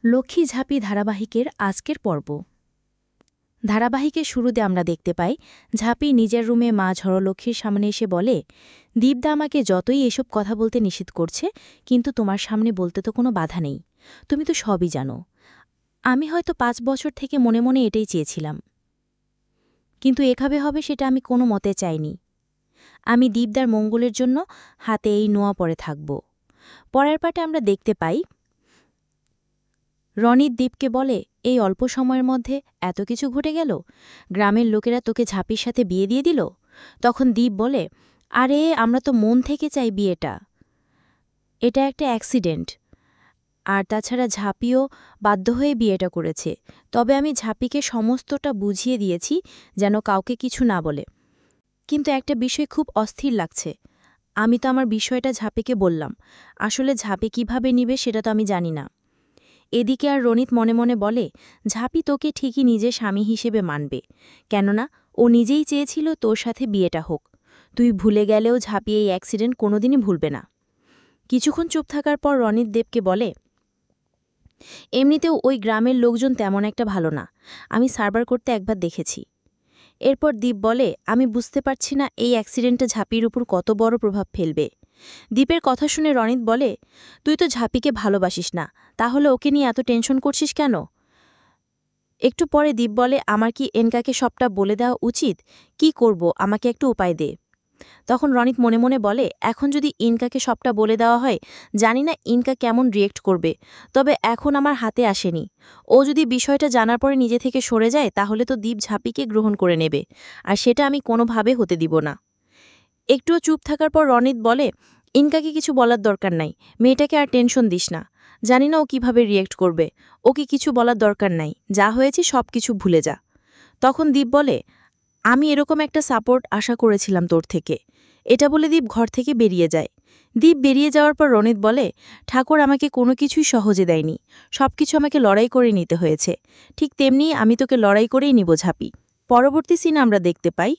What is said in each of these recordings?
লক্ষ্মী ঝাঁপি ধারাবাহিকের আজকের পর্ব। ধারাবাহিকের শুরুতে আমরা দেখতে পাই ঝাঁপি নিজের রুমে মা ঝড়লক্ষ্মীর সামনে এসে বলে, দীপদা আমাকে যতই এসব কথা বলতে নিষেধ করছে, কিন্তু তোমার সামনে বলতে তো কোনো বাধা নেই। তুমি তো সবই জানো। আমি হয়তো 5 বছর থেকে মনে মনে এটাই চেয়েছিলাম, কিন্তু এভাবে হবে সেটা আমি কোনো মতে চাইনি। আমি দীপদার মঙ্গলের জন্য হাতে এই নোয়া পরে থাকব। পরের পাটে আমরা দেখতে পাই রনিত দীপকে বলে, এই অল্প সময়ের মধ্যে এত কিছু ঘটে গেল, গ্রামের লোকেরা তোকে ঝাঁপির সাথে বিয়ে দিয়ে দিল। তখন দীপ বলে, আরে আমরা তো মন থেকে চাই বিয়েটা, এটা একটা অ্যাক্সিডেন্ট। আর তাছাড়া ঝাঁপিও বাধ্য হয়ে বিয়েটা করেছে। তবে আমি ঝাঁপিকে সমস্তটা বুঝিয়ে দিয়েছি যেন কাউকে কিছু না বলে। কিন্তু একটা বিষয় খুব অস্থির লাগছে। আমি তো আমার বিষয়টা ঝাঁপিকে বললাম, আসলে ঝাঁপি কিভাবে নিবে সেটা তো আমি জানি না। এদিকে আর রনিত মনে মনে বলে, ঝাঁপি তোকে ঠিকই নিজের স্বামী হিসেবে মানবে, কেননা ও নিজেই চেয়েছিল তোর সাথে বিয়েটা হোক। তুই ভুলে গেলেও ঝাঁপি এই অ্যাক্সিডেন্ট কোনোদিনই ভুলবে না। কিছুক্ষণ চুপ থাকার পর রনিত দেবকে বলে, এমনিতেও ওই গ্রামের লোকজন তেমন একটা ভালো না, আমি সার্ভার করতে একবার দেখেছি। এরপর দীপ বলে, আমি বুঝতে পারছি না এই অ্যাক্সিডেন্টটা ঝাঁপির উপর কত বড় প্রভাব ফেলবে। দীপের কথা শুনে রনিত বলে, তুই তো ঝাঁপিকে ভালোবাসিস না, তাহলে ওকে নিয়ে এত টেনশন করছিস কেন? একটু পরে দীপ বলে, আমার কি এনকাকে সবটা বলে দেওয়া উচিত? কি করব, আমাকে একটু উপায় দে। তখন রনিত মনে মনে বলে, এখন যদি ইনকাকে সবটা বলে দেওয়া হয়, জানি না ইনকা কেমন রিয়েক্ট করবে। তবে এখন আমার হাতে আসেনি। ও যদি বিষয়টা জানার পরে নিজে থেকে সরে যায়, তাহলে তো দীপ ঝাঁপিকে গ্রহণ করে নেবে, আর সেটা আমি কোনোভাবে হতে দিব না। একটুও চুপ থাকার পর রনিত বলে, ইনকাকে কিছু বলার দরকার নাই, মেয়েটাকে আর টেনশন দিস না। জানি না ও কিভাবে রিয়েক্ট করবে, ওকে কিছু বলার দরকার নাই, যা হয়েছে সব কিছু ভুলে যা। তখন দীপ বলে, আমি এরকম একটা সাপোর্ট আশা করেছিলাম তোর থেকে। এটা বলে দীপ ঘর থেকে বেরিয়ে যায়। দীপ বেরিয়ে যাওয়ার পর রনিত বলে, ঠাকুর আমাকে কোনো কিছুই সহজে দেয়নি, সব কিছু আমাকে লড়াই করে নিতে হয়েছে। ঠিক তেমনি আমি তোকে লড়াই করেই নিব ঝাঁপি। পরবর্তী সিন আমরা দেখতে পাই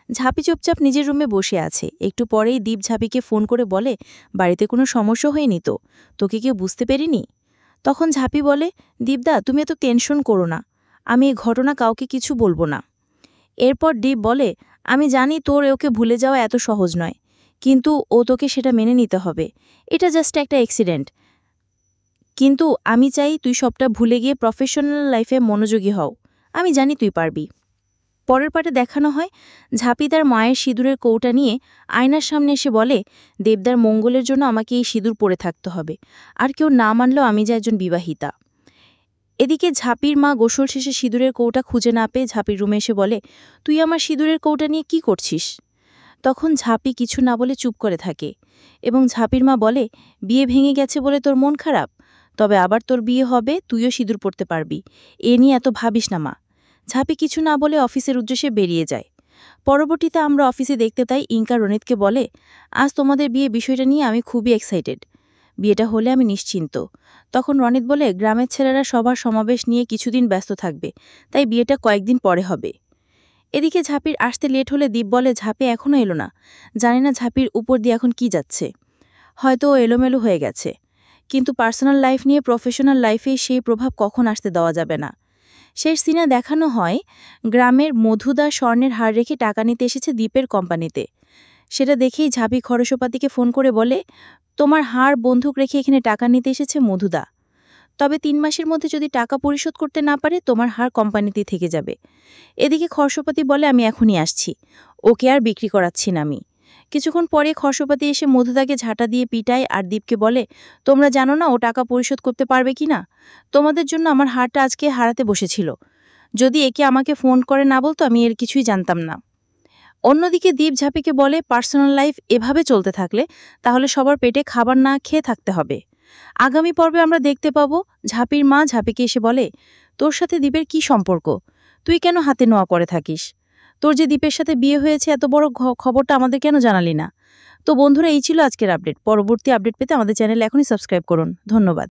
ঝাঁপি চুপচাপ নিজের রুমে বসে আছে। একটু পরেই দীপ ঝাঁপিকে ফোন করে বলে, বাড়িতে কোনো সমস্যা হয়নি তো? তোকে কেউ বুঝতে পেরেনি? তখন ঝাঁপি বলে, দীপদা তুমি এত টেনশন করো না, আমি এই ঘটনা কাউকে কিছু বলবো না। এরপর দীপ বলে, আমি জানি তোর ওকে ভুলে যাওয়া এত সহজ নয়, কিন্তু ও তোকে সেটা মেনে নিতে হবে। এটা জাস্ট একটা অ্যাক্সিডেন্ট, কিন্তু আমি চাই তুই সবটা ভুলে গিয়ে প্রফেশনাল লাইফে মনোযোগী হও। আমি জানি তুই পারবি। পরের পাটে দেখানো হয় ঝাঁপি তার মায়ের সিঁদুরের কৌটা নিয়ে আয়নার সামনে এসে বলে, দেবদার মঙ্গলের জন্য আমাকে এই সিঁদুর পরে থাকতে হবে, আর কেউ না মানলেও আমি যে একজন বিবাহিতা। এদিকে ঝাঁপির মা গোসল শেষে সিঁদুরের কৌটা খুঁজে না পেয়ে ঝাঁপির রুমে এসে বলে, তুই আমার সিঁদুরের কৌটা নিয়ে কি করছিস? তখন ঝাঁপি কিছু না বলে চুপ করে থাকে, এবং ঝাঁপির মা বলে, বিয়ে ভেঙে গেছে বলে তোর মন খারাপ? তবে আবার তোর বিয়ে হবে, তুইও সিঁদুর পরতে পারবি, এ নিয়ে এত ভাবিস না মা। ঝাঁপি কিছু না বলে অফিসের উদ্দেশ্যে বেরিয়ে যায়। পরবর্তীতে আমরা অফিসে দেখতে পাই ইনকা রনিতকে বলে, আজ তোমাদের বিয়ে বিষয়টা নিয়ে আমি খুবই এক্সাইটেড, বিয়েটা হলে আমি নিশ্চিন্ত। তখন রনিত বলে, গ্রামের ছেলেরা সবার সমাবেশ নিয়ে কিছুদিন ব্যস্ত থাকবে, তাই বিয়েটা কয়েকদিন পরে হবে। এদিকে ঝাঁপির আসতে লেট হলে দীপ বলে, ঝাঁপি এখনও এলো না, জানি না ঝাঁপির উপর দিয়ে এখন কি যাচ্ছে, হয়তো ও এলোমেলো হয়ে গেছে। কিন্তু পার্সোনাল লাইফ নিয়ে প্রফেশনাল লাইফে সেই প্রভাব কখন আসতে দেওয়া যাবে না। শেষ সিনে দেখানো হয় গ্রামের মধুদা স্বর্ণের হার রেখে টাকা নিতে এসেছে দীপের কোম্পানিতে। সেটা দেখেই ঝাঁপি খরশপাতিকে ফোন করে বলে, তোমার হার বন্দুক রেখে এখানে টাকা নিতে এসেছে মধুদা। তবে 3 মাসের মধ্যে যদি টাকা পরিশোধ করতে না পারে, তোমার হার কোম্পানিতেই থেকে যাবে। এদিকে খরশপাতি বলে, আমি এখনই আসছি, ওকে আর বিক্রি করাচ্ছি না আমি। কিছুক্ষণ পরে খরশপাতি এসে মধুদাকে ঝাঁটা দিয়ে পিটায় আর দীপকে বলে, তোমরা জানো না ও টাকা পরিশোধ করতে পারবে কি না? তোমাদের জন্য আমার হারটা আজকে হারাতে বসেছিল, যদি একে আমাকে ফোন করে না বলতো আমি এর কিছুই জানতাম না। অন্যদিকে দীপ ঝাঁপিকে বলে, পার্সোনাল লাইফ এভাবে চলতে থাকলে তাহলে সবার পেটে খাবার না খেয়ে থাকতে হবে। আগামী পর্বে আমরা দেখতে পাবো ঝাঁপির মা ঝাঁপিকে এসে বলে, তোর সাথে দীপের কি সম্পর্ক? তুই কেন হাতে নোয়া করে থাকিস? তোর যে দীপের সাথে বিয়ে হয়েছে এত বড় খবরটা আমাদের কেন জানালি না? তো বন্ধুরা, এই ছিল আজকের আপডেট। পরবর্তী আপডেট পেতে আমাদের চ্যানেল এখনই সাবস্ক্রাইব করুন। ধন্যবাদ।